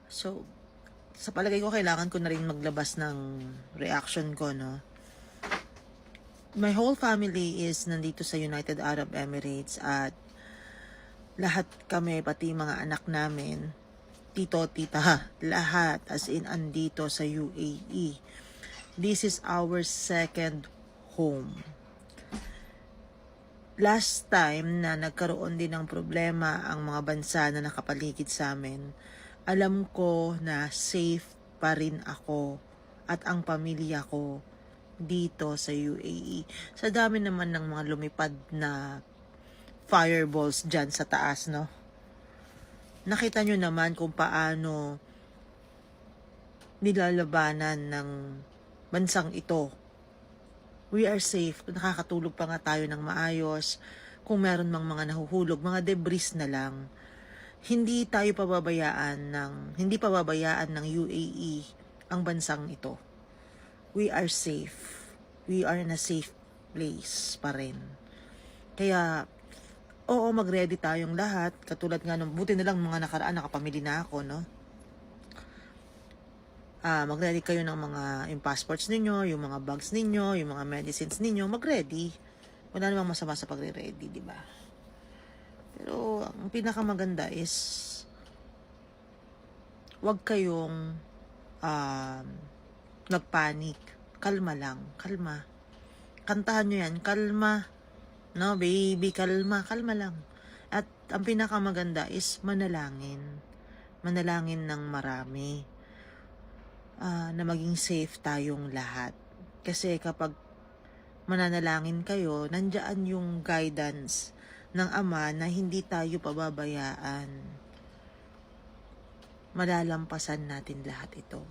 So, sa palagay ko, kailangan ko na rin maglabas ng reaction ko, no? My whole family is nandito sa United Arab Emirates at lahat kami, pati mga anak namin, tito, tita, lahat as in andito sa UAE. This is our second home. Last time na nagkaroon din ng problema ang mga bansa na nakapaligid sa amin, alam ko na safe pa rin ako at ang pamilya ko dito sa UAE. Sa dami naman ng mga lumipad na fireballs dyan sa taas, no? Nakita nyo naman kung paano nilalabanan ng bansang ito. We are safe. Nakakatulog pa nga tayo ng maayos. Kung meron mang mga nahuhulog, mga debris na lang. Hindi pababayaan ng UAE ang bansang ito. We are safe. We are in a safe place pa rin. Kaya, oo, mag-ready tayong lahat. Katulad nga nung, buti na lang mga nakaraan, nakapamili na ako, no? Mag-ready kayo ng mga yung passports ninyo, yung mga bags ninyo, yung mga medicines ninyo, mag-ready. Wala namang masama sa pagre-ready, di ba? Pero ang pinakamaganda is wag kayong nagpanic. Kalma lang, kalma. Kantahan nyo yan, kalma. No, baby, kalma, kalma lang. At ang pinakamaganda is manalangin. Manalangin ng marami. Na maging safe tayong lahat. Kasi kapag mananalangin kayo, nandiyan yung guidance ng Ama na hindi tayo pababayaan. Malalampasan natin lahat ito.